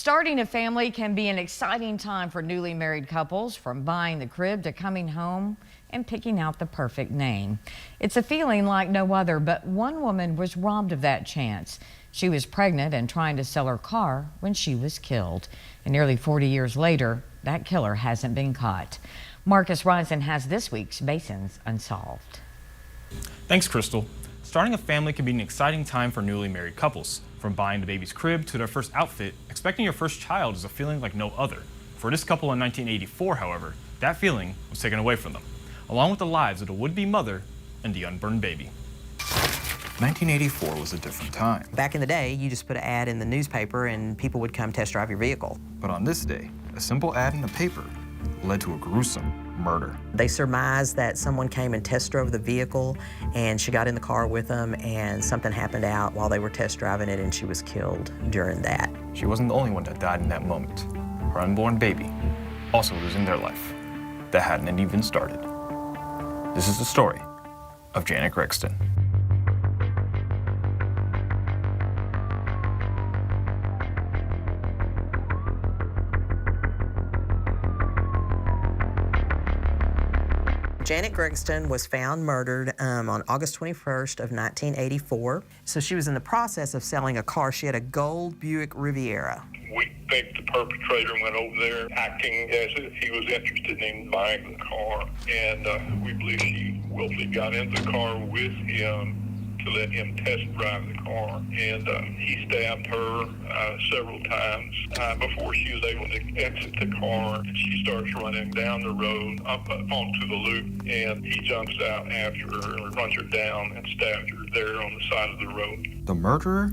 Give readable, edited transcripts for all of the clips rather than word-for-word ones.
Starting a family can be an exciting time for newly married couples, from buying the crib to coming home and picking out the perfect name. It's a feeling like no other, but one woman was robbed of that chance. She was pregnant and trying to sell her car when she was killed. And nearly 40 years later, that killer hasn't been caught. Marcus Rison has this week's Basin's Unsolved. Thanks, Crystal. Starting a family can be an exciting time for newly married couples. From buying the baby's crib to their first outfit, expecting your first child is a feeling like no other. For this couple in 1984, however, that feeling was taken away from them, along with the lives of the would-be mother and the unborn baby. 1984 was a different time. Back in the day, you just put an ad in the newspaper and people would come test drive your vehicle. But on this day, a simple ad in the paper led to a gruesome murder. They surmised that someone came and test drove the vehicle, and she got in the car with them, and something happened out while they were test driving it, and she was killed during that. She wasn't the only one that died in that moment. Her unborn baby also losing their life. That hadn't even started. This is the story of Janet Gregston. Janet Gregston was found murdered on August 21st of 1984. So she was in the process of selling a car. She had a gold Buick Riviera. We think the perpetrator went over there acting as if he was interested in buying the car. And we believe she willfully got into the car with him to let him test drive the car. And he stabbed her several times before she was able to exit the car. She starts running down the road up onto the loop, and he jumps out after her, runs her down, and stabs her there on the side of the road. The murderer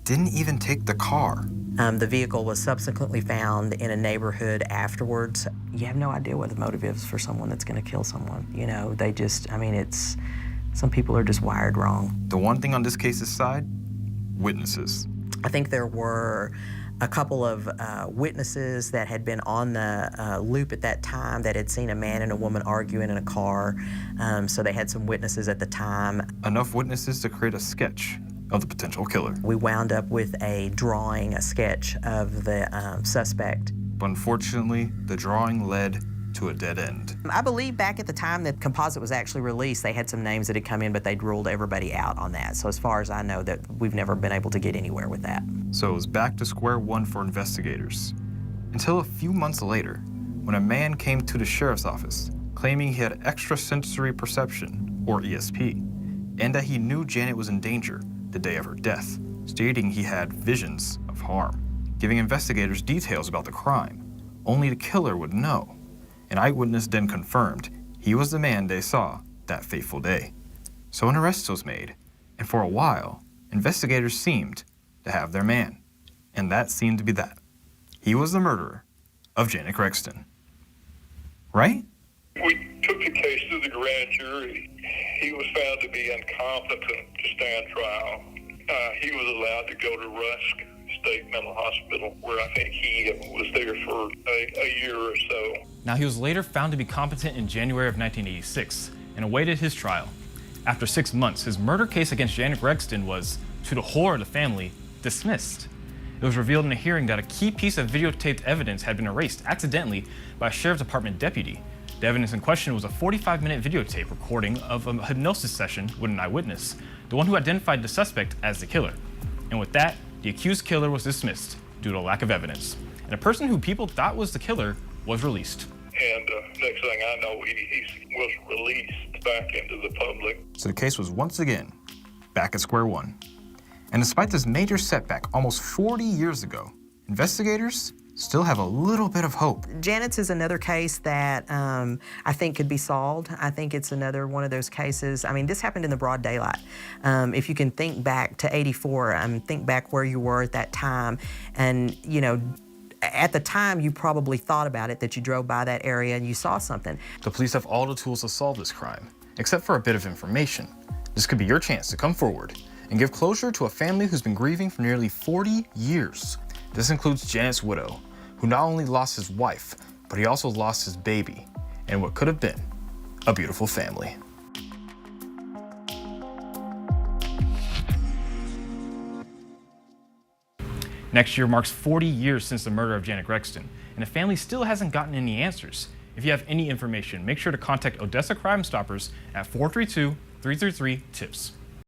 didn't even take the car. The vehicle was subsequently found in a neighborhood afterwards. You have no idea what the motive is for someone that's going to kill someone. You know, they just, I mean, some people are just wired wrong. The one thing on this case's side, witnesses. I think there were a couple of witnesses that had been on the loop at that time that had seen a man and a woman arguing in a car. So they had some witnesses at the time. Enough witnesses to create a sketch of the potential killer. We wound up with a drawing, a sketch of the suspect. But unfortunately, the drawing led to a dead end. I believe back at the time that composite was actually released, they had some names that had come in, but they'd ruled everybody out on that. So as far as I know, that we've never been able to get anywhere with that. So it was back to square one for investigators. Until a few months later, when a man came to the sheriff's office claiming he had extrasensory perception, or ESP, and that he knew Janet was in danger the day of her death, stating he had visions of harm, giving investigators details about the crime. Only the killer would know. An eyewitness then confirmed he was the man they saw that fateful day. So an arrest was made, and for a while, investigators seemed to have their man. And that seemed to be that. He was the murderer of Janet Gregston. Right? We took the case to the grand jury. He was found to be incompetent to stand trial. He was allowed to go to Rusk State Mental Hospital, where I think he was there for a year or so. Now, he was later found to be competent in January of 1986 and awaited his trial. After 6 months, his murder case against Janet Gregston was, to the horror of the family, dismissed. It was revealed in a hearing that a key piece of videotaped evidence had been erased accidentally by a sheriff's department deputy. The evidence in question was a 45-minute videotape recording of a hypnosis session with an eyewitness, the one who identified the suspect as the killer. And with that, the accused killer was dismissed due to lack of evidence. And a person who people thought was the killer was released. And next thing I know, he was released back into the public. So the case was once again back at square one. And despite this major setback almost 40 years ago, investigators still have a little bit of hope. Janet's is another case that I think could be solved. I think it's another one of those cases. I mean, this happened in the broad daylight. If you can think back to 84, think back where you were at that time, and you know, at the time you probably thought about it, that you drove by that area and you saw something. The police have all the tools to solve this crime, except for a bit of information. This could be your chance to come forward and give closure to a family who's been grieving for nearly 40 years. This includes Janet's widow, who not only lost his wife, but he also lost his baby, and what could have been a beautiful family. Next year marks 40 years since the murder of Janet Gregston, and the family still hasn't gotten any answers. If you have any information, make sure to contact Odessa Crime Stoppers at 432-333-TIPS.